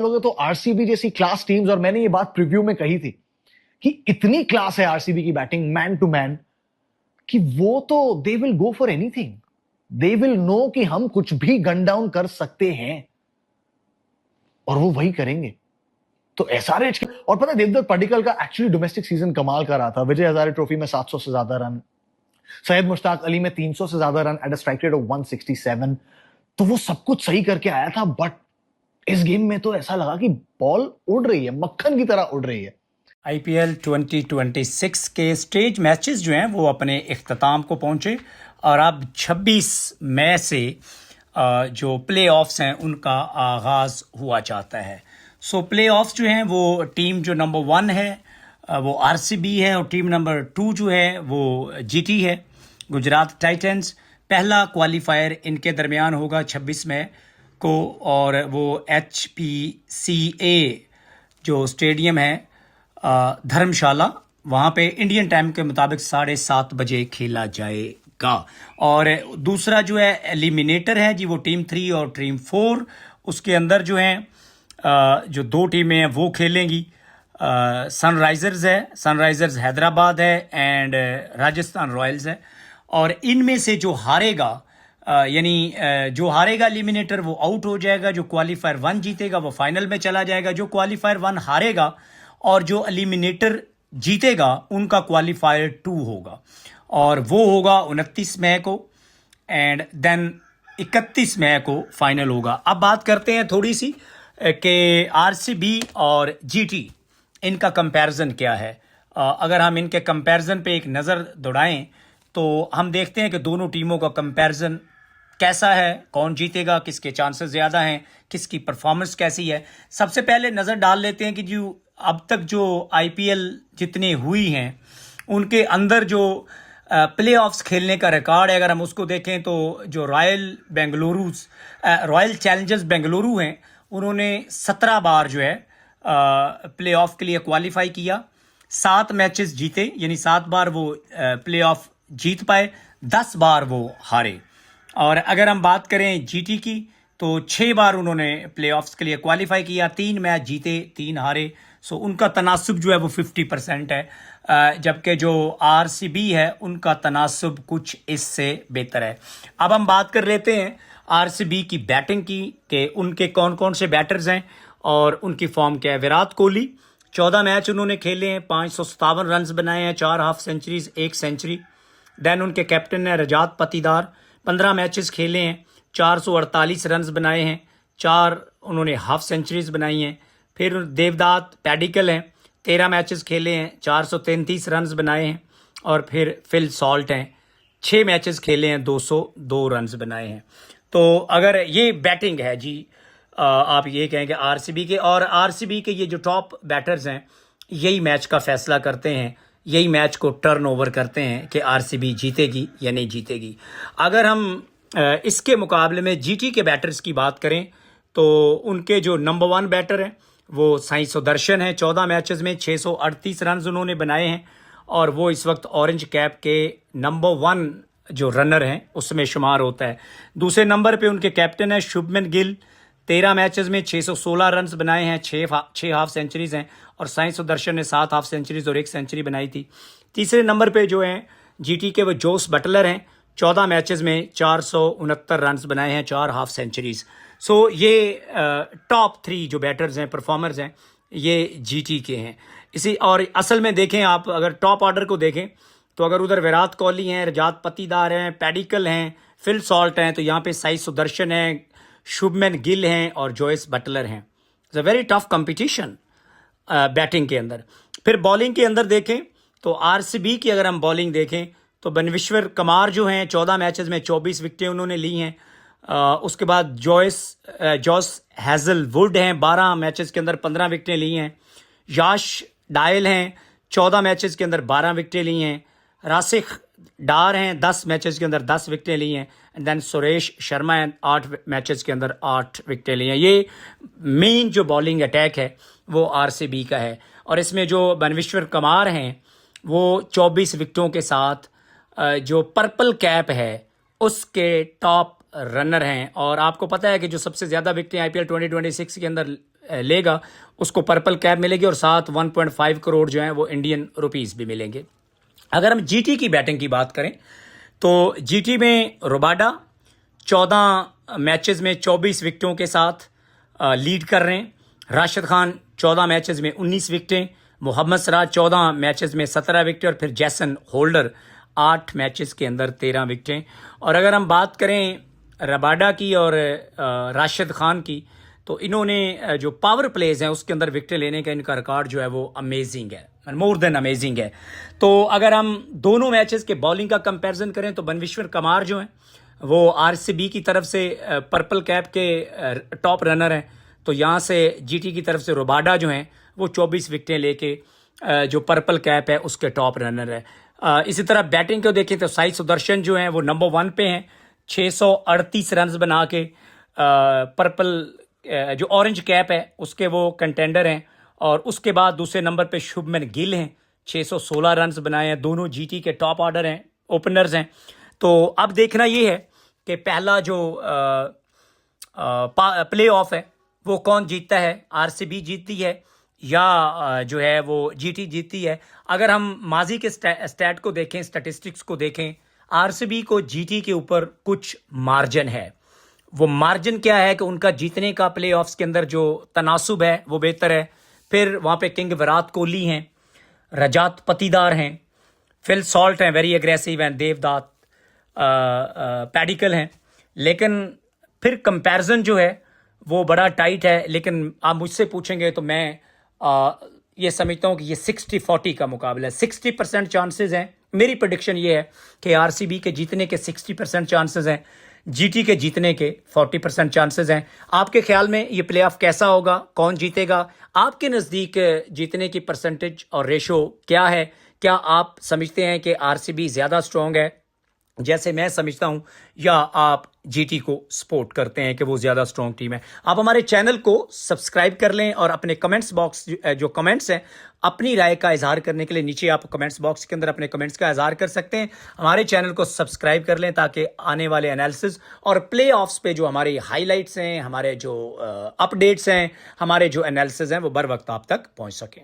लोगे तो आरसीबी जैसी क्लास टीम्स, और मैंने ये बात प्रीव्यू में कही थी कि इतनी क्लास है आरसीबी की बैटिंग मैन टू मैन कि वो तो they will go for anything, they will know कि हम कुछ भी गन डाउन कर सकते हैं और वो वही करेंगे। तो एसआरएच और पता है देवदत्त पडिक्कल का एक्चुअली डोमेस्टिक सीजन कमाल का रहा था। विजय हजारे ट्रॉफी में 700 से ज्यादा रन, सैयद मुश्ताक अली में 300 से ज्यादा run at a strike rate of 167। तो वो सब कुछ सही करके आया था, बट इस गेम में तो ऐसा लगा कि बॉल उड़ रही है, मक्खन की तरह उड़ रही है। आईपीएल 2026 के स्टेज मैचेस जो हैं वो अपने इख्तिताम को पहुंचे और अब 26 मई से जो प्ले ऑफ्स हैं उनका आगाज़ हुआ चाहता है। सो प्ले ऑफ्स जो हैं वो टीम जो नंबर 1 है वो आरसीबी है और टीम नंबर 2 जो है वो जीटी है, गुजरात टाइटंस। पहला क्वालिफायर इनके दरमियान होगा 26 मई को और वो HPCA जो स्टेडियम है धर्मशाला, वहाँ पे इंडियन टाइम के मुताबिक 7:30 बजे खेला जाएगा। और दूसरा जो है एलिमिनेटर है जी, वो टीम 3 और टीम 4, उसके अंदर जो है जो 2 टीमें हैं वो खेलेंगी। सनराइजर्स है, सनराइजर्स हैदराबाद है एंड राजस्थान रॉयल्स है। और इनमें से जो हारेगा यानी जो हारेगा एलिमिनेटर वो आउट हो जाएगा, जो क्वालिफायर 1 जीतेगा वो फाइनल में चला जाएगा, जो क्वालिफायर 1 हारेगा और जो एलिमिनेटर जीतेगा उनका क्वालिफायर 2 होगा और वो होगा 29 मई को एंड देन 31 मई को फाइनल होगा। अब बात करते हैं थोड़ी सी कि आरसीबी और जीटी इनका कंपैरिजन क्या है। अगर हम इनके कंपैरिजन पे एक नज़र दौड़ाएं तो हम देखते हैं कि दोनों टीमों का कंपैरिजन कैसा है, कौन जीतेगा, किसके चांसेस ज़्यादा हैं, किसकी परफॉर्मेंस कैसी है। सबसे पहले नज़र डाल लेते हैं कि जो अब तक जो आईपीएल जितनी हुई हैं उनके अंदर जो प्ले ऑफ्स खेलने का रिकॉर्ड है, अगर हम उसको देखें तो जो रॉयल चैलेंजर्स बेंगलुरु हैं उन्होंने 17 बार जो है प्ले ऑफ के लिए क्वालिफाई किया, 7 मैचेस जीते, यानी 7 बार वो प्ले ऑफ जीत पाए, 10 बार वो हारे। और अगर हम बात करें जीटी की तो 6 बार उन्होंने प्ले ऑफ्स के लिए क्वालिफाई किया, 3 मैच जीते, 3 हारे। सो उनका तनासुब जो है वो 50% है, जबकि जो आरसीबी है उनका तनासुब कुछ इससे बेहतर है। अब हम बात कर लेते हैं आरसीबी की बैटिंग की कि उनके कौन कौन से बैटर्स हैं और उनकी फॉर्म क्या है। विराट कोहली 14 मैच उन्होंने खेले हैं, 557 रन बनाए हैं, 4 हाफ सेंचुरीज, 1 सेंचुरी। देन उनके कैप्टन है रजत पाटीदार, 15 मैचेस खेले हैं, 448 रन बनाए हैं, 4 उन्होंने हाफ सेंचुरीज बनाई हैं। फिर देवदत्त पैडिकल हैं, 13 मैचेस खेले हैं, 433 रन बनाए हैं। और फिर फिल सॉल्ट हैं, 6 मैचेस खेले हैं, 202 रन बनाए हैं। तो अगर ये बैटिंग है जी, आप ये कहेंगे आरसीबी के, और आरसीबी के ये जो टॉप बैटर्स हैं यही मैच का फैसला करते हैं, यही मैच को टर्न ओवर करते हैं कि आरसीबी जीतेगी या नहीं जीतेगी। अगर हम इसके मुकाबले में जीटी के बैटर्स की बात करें तो उनके जो नंबर 1 बैटर हैं वो साई सुदर्शन है, 14 मैचेस में 638 रन उन्होंने बनाए हैं और वो इस वक्त ऑरेंज कैप के नंबर 1 जो रनर हैं उसमें शुमार होता है। दूसरे नंबर पे उनके कैप्टन है शुभमन गिल, 13 मैचेस में 616 रन बनाए हैं, 6 हाफ सेंचुरीज हैं। और साई सुदर्शन ने 7 हाफ सेंचुरीज और 1 सेंचुरी बनाई थी। तीसरे नंबर पे जो हैं जीटी के वो जोस बटलर हैं, 14 मैचेस में 469 रन बनाए हैं, 4 हाफ सेंचुरीज। सो ये टॉप 3 जो बैटर्स हैं, परफॉर्मर्स हैं, ये जीटी के हैं। इसी और असल में देखें आप, अगर टॉप ऑर्डर को देखें तो अगर उधर विराट कोहली हैं, रजत पाटीदार हैं, पैडिकल हैं, फिल सॉल्ट हैं, तो यहाँ पे साई सुदर्शन हैं, शुभमन गिल हैं और जोयस बटलर हैं। It's a very tough competition batting के अंदर। फिर बॉलिंग के अंदर देखें तो आरसीबी की अगर हम बॉलिंग देखें तो बनविश्वर कुमार जो हैं 14 मैचेस में 24 विकेटें उन्होंने ली हैं। उसके बाद जॉस हैजलवुड हैं, 12 मैचेस के अंदर 15 विकेटें ली हैं। याश डायल हैं, 14 मैचेस के अंदर 12 विकेटें ली हैं। रासिक डार हैं, 10 मैचेस के अंदर 10 विकेटें ली हैं। एंड देन सुरेश शर्मा हैं, 8 मैचेस के अंदर 8 विकेटें ली हैं। ये मेन जो बॉलिंग अटैक है वो आरसीबी का है और इसमें जो बनविश्वर कुमार हैं वो 24 विकेटों के साथ जो पर्पल कैप है उसके टॉप रनर हैं। और आपको पता है कि जो सबसे ज़्यादा विकेटें आईपीएल 2026 के अंदर लेगा उसको पर्पल कैप मिलेगी और साथ 1.5 करोड़ जो है वो इंडियन रुपीस भी मिलेंगे। अगर हम जीटी की बैटिंग की बात करें तो जीटी में रोबाडा 14 मैचेस में 24 विकेटों के साथ लीड कर रहे हैं। राशिद खान 14 मैचेस में 19 विकेटें, मोहम्मद सिराज 14 मैचेस में 17 विकेटें और फिर जैसन होल्डर 8 मैचेस के अंदर 13 विकेटें। और अगर हम बात करें रबाडा की और राशिद खान की तो इन्होंने जो पावर प्लेज हैं उसके अंदर विकेटें लेने का इनका रिकॉर्ड जो है वो अमेजिंग है, मोर देन अमेजिंग है। तो अगर हम दोनों मैचेस के बॉलिंग का कंपैरिजन करें तो बनविश्वर कमार जो हैं वो आरसीबी की तरफ से पर्पल कैप के टॉप रनर हैं, तो यहाँ से जीटी की तरफ से रोबाडा जो हैं वो 24 विकेटें लेके जो पर्पल कैप है उसके टॉप रनर है। इसी तरह बैटिंग को देखें तो साई सुदर्शन जो हैं वो नंबर 1 पे हैं 638 रन बना के, पर्पल जो ऑरेंज कैप है उसके वो कंटेंडर हैं। और उसके बाद दूसरे नंबर पे शुभमन गिल हैं 616 रन बनाए हैं, दोनों जीटी के टॉप ऑर्डर हैं, ओपनर्स हैं। तो अब देखना ये है कि पहला जो प्ले ऑफ है वो कौन जीतता है, आरसीबी जीतती है या जो है वो जीटी जीतती है। अगर हम माजी के स्टैट को देखें, स्टैटिस्टिक्स को देखें, आरसीबी को जीटी के ऊपर कुछ मार्जिन है। वो मार्जिन क्या है कि उनका जीतने का प्ले ऑफ्स के अंदर जो तनासुब है वो बेहतर है। फिर वहाँ पे किंग विराट कोहली हैं, रजात पतीदार हैं, फिल सॉल्ट हैं वेरी एग्रेसिव हैं, देवदत्त पैडिकल हैं। लेकिन फिर कंपैरिजन जो है वो बड़ा टाइट है। लेकिन आप मुझसे पूछेंगे तो मैं ये समझता हूँ कि ये 60-40 का मुकाबला है। 60% चांसेस हैं, मेरी प्रेडिक्शन ये है कि आरसीबी के जीतने के 60% चांसेस हैं, जीटी के जीतने के 40% चांसेस हैं। आपके ख्याल में ये प्लेऑफ कैसा होगा, कौन जीतेगा? आपके नज़दीक जीतने की परसेंटेज और रेशो क्या है? क्या आप समझते हैं कि आरसीबी ज़्यादा स्ट्रॉन्ग है जैसे मैं समझता हूं, या आप जीटी को सपोर्ट करते हैं कि वो ज़्यादा स्ट्रॉन्ग टीम है? आप हमारे चैनल को सब्सक्राइब कर लें और अपने कमेंट्स बॉक्स जो कमेंट्स हैं अपनी राय का इजहार करने के लिए नीचे आप कमेंट्स बॉक्स के अंदर अपने कमेंट्स का इजहार कर सकते हैं। हमारे चैनल को सब्सक्राइब कर लें ताकि आने वाले एनालिसिस और प्ले ऑफ्स पे जो हमारे हाईलाइट्स हैं, हमारे जो अपडेट्स हैं, हमारे जो एनालिसिस हैं वो बर वक्त आप तक पहुँच सकें।